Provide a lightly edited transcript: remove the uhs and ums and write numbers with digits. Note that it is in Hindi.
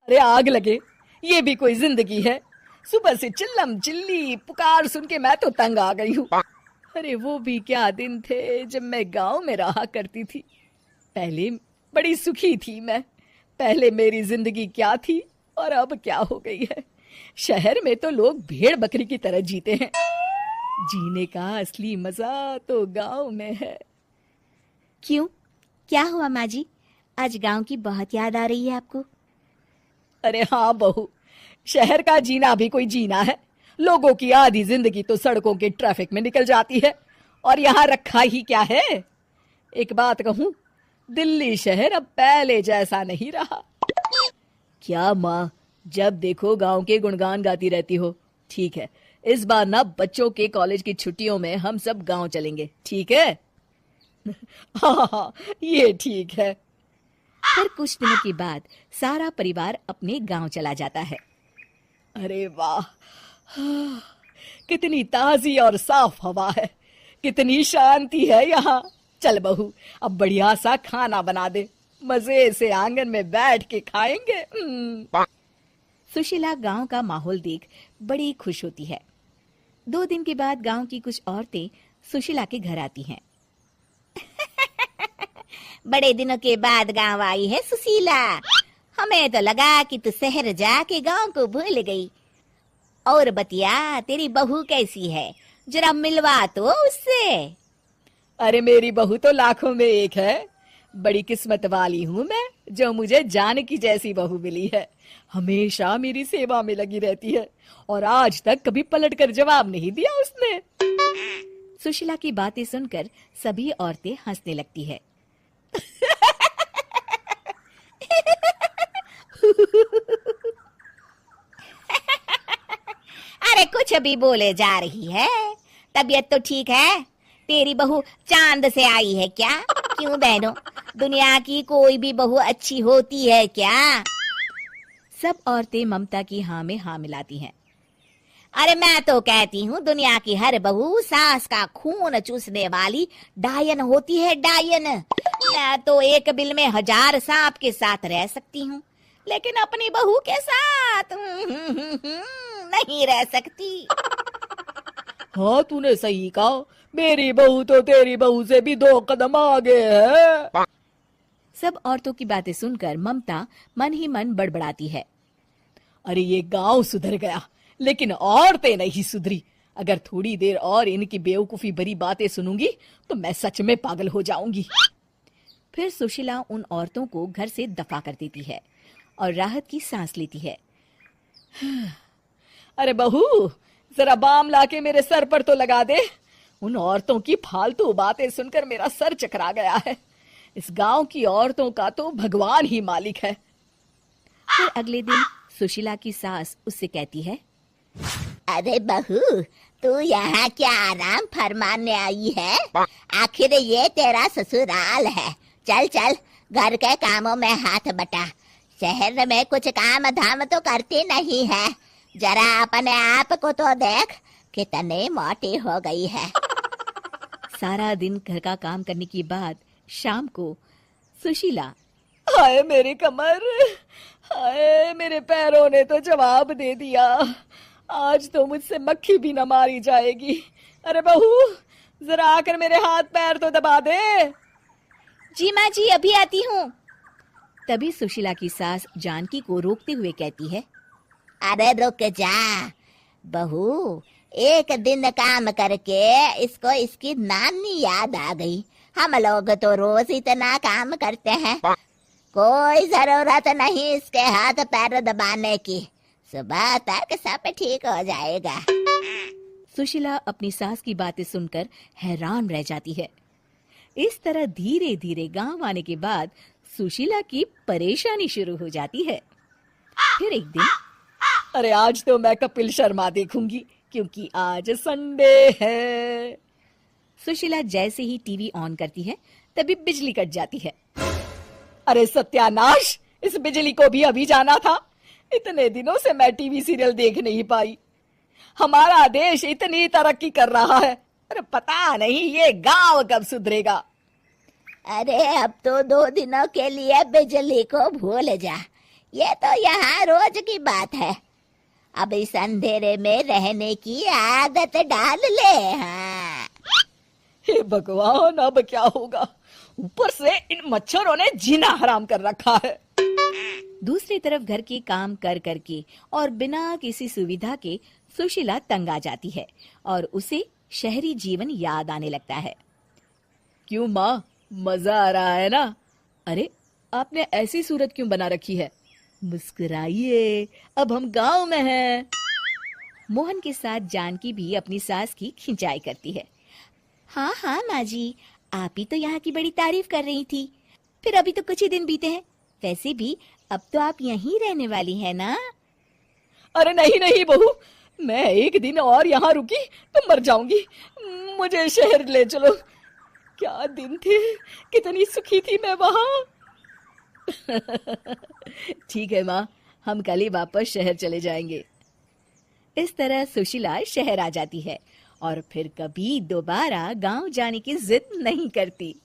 अरे आग लगे, ये भी कोई जिंदगी है। सुबह से चिल्लम चिल्ली पुकार सुन के मैं तो तंग आ गई हूँ। अरे वो भी क्या दिन थे जब मैं गांव में रहा करती थी। पहले बड़ी सुखी थी मैं। पहले मेरी जिंदगी क्या थी और अब क्या हो गई है। शहर में तो लोग भेड़ बकरी की तरह जीते हैं। जीने का असली मजा तो गांव में है। क्यों, क्या हुआ माँ जी? आज गांव की बहुत याद आ रही है आपको? अरे हाँ बहू, शहर का जीना भी कोई जीना है। लोगों की आधी जिंदगी तो सड़कों के ट्रैफिक में निकल जाती है, और यहाँ रखा ही क्या है। एक बात कहूँ, दिल्ली शहर अब पहले जैसा नहीं रहा। क्या माँ, जब देखो गांव के गुणगान गाती रहती हो। ठीक है, इस बार ना बच्चों के कॉलेज की छुट्टियों में हम सब गांव चलेंगे, ठीक है? हाँ हाँ, ये ठीक है। फिर कुछ दिनों के बाद सारा परिवार अपने गांव चला जाता है। अरे वाह, कितनी ताजी और साफ हवा है, कितनी शांति है यहाँ। चल बहू, अब बढ़िया सा खाना बना दे, मजे से आंगन में बैठ के खाएंगे। सुशीला गांव का माहौल देख बड़ी खुश होती है। 2 दिन के बाद गांव की कुछ औरतें सुशीला के घर आती हैं। बड़े दिनों के बाद गांव आई है सुशीला। हमें तो लगा कि तू शहर जाके गांव को भूल गई। और बतिया, तेरी बहू कैसी है? जरा मिलवा तो उससे। अरे मेरी बहू तो लाखों में एक है। बड़ी किस्मत वाली हूँ मैं जो मुझे जानकी जैसी बहू मिली है। हमेशा मेरी सेवा में लगी रहती है, और आज तक कभी पलट कर जवाब नहीं दिया उसने। सुशीला की बातें सुनकर सभी औरतें हंसने लगती है। अरे कुछ भी बोले जा रही है। तबीयत तो ठीक है? तेरी बहू चांद से आई है क्या? क्यों बहनों, दुनिया की कोई भी बहू अच्छी होती है क्या? सब औरतें ममता की हाँ में हाँ मिलाती हैं। अरे मैं तो कहती हूँ दुनिया की हर बहू सास का खून चूसने वाली डायन होती है, डायन। मैं तो एक बिल में 1000 सांप के साथ रह सकती हूँ, लेकिन अपनी बहू के साथ नहीं रह सकती। हाँ, तूने सही कहा। मेरी बहू तो तेरी बहू से भी 2 कदम आगे है। सब औरतों की बातें सुनकर ममता मन ही मन बड़बड़ाती है। अरे ये गांव सुधर गया, लेकिन औरतें नहीं सुधरी। अगर थोड़ी देर और इनकी बेवकूफी भरी बातें सुनूंगी तो मैं सच में पागल हो जाऊंगी। फिर सुशीला उन औरतों को घर से दफा कर देती है और राहत की सांस लेती है। अरे बहू, जरा बाम लाके मेरे सर पर तो लगा दे। उन औरतों की फालतू बातें सुनकर मेरा सर चकरा गया है। इस गांव की औरतों का तो भगवान ही मालिक है। फिर अगले दिन सुशीला की सास उससे कहती है, अरे बहू, तू यहाँ क्या आराम फरमाने आई है? आखिर ये तेरा ससुराल है। चल चल, घर के कामों में हाथ बटा। शहर में कुछ काम धाम तो करती नहीं है। जरा अपने आप को तो देख, कितनी मोटी हो गई है। सारा दिन घर का काम करने के बाद शाम को सुशीला, हाय मेरी कमर, हाय मेरे पैरों ने तो जवाब दे दिया। आज तो मुझसे मक्खी भी न मारी जाएगी। अरे बहू, जरा आकर मेरे हाथ पैर तो दबा दे। जी माँ जी, अभी आती हूँ। तभी सुशीला की सास जानकी को रोकते हुए कहती है, अरे रुक जा बहू, एक दिन काम करके इसको इसकी नानी याद आ गई। हम लोग तो रोज इतना काम करते हैं, कोई जरूरत नहीं इसके हाथ पैर दबाने की। सुबह तक सब ठीक हो जाएगा। सुशीला अपनी सास की बातें सुनकर हैरान रह जाती है। इस तरह धीरे धीरे गांव आने के बाद सुशीला की परेशानी शुरू हो जाती है। फिर एक दिन, अरे आज तो मैं कपिल शर्मा देखूंगी, क्योंकि आज संडे है। सुशीला जैसे ही टीवी ऑन करती है तभी बिजली कट जाती है। अरे सत्यानाश, इस बिजली को भी अभी जाना था। इतने दिनों से मैं टीवी सीरियल देख नहीं पाई। हमारा देश इतनी तरक्की कर रहा है, अरे पता नहीं ये गांव कब सुधरेगा। अरे अब तो 2 दिनों के लिए बिजली को भूल जा। ये तो यहाँ रोज की बात है। अब इस अंधेरे में रहने की आदत डाल ले। हाँ। हे भगवान, अब क्या होगा? ऊपर से इन मच्छरों ने जीना हराम कर रखा है। दूसरी तरफ घर के काम कर करके और बिना किसी सुविधा के सुशीला तंग आ जाती है और उसे शहरी जीवन याद आने लगता है। क्यों माँ, मजा आ रहा है ना? अरे, आपने ऐसी सूरत क्यों बना रखी है? मुस्कुराइए, अब हम गांव में हैं। मोहन के साथ जानकी भी अपनी सास की खिंचाई करती है। हाँ हाँ माँ जी, आप ही तो यहाँ की बड़ी तारीफ कर रही थी। फिर अभी तो कुछ ही दिन बीते हैं। वैसे भी अब तो आप यहीं रहने वाली है ना? अरे नहीं नहीं बहू, मैं एक दिन और यहाँ रुकी तो मर जाऊंगी। मुझे शहर ले चलो। क्या दिन थे, कितनी सुखी थी मैं वहां। ठीक है माँ, हम कल ही वापस शहर चले जाएंगे। इस तरह सुशीला शहर आ जाती है और फिर कभी दोबारा गांव जाने की जिद नहीं करती।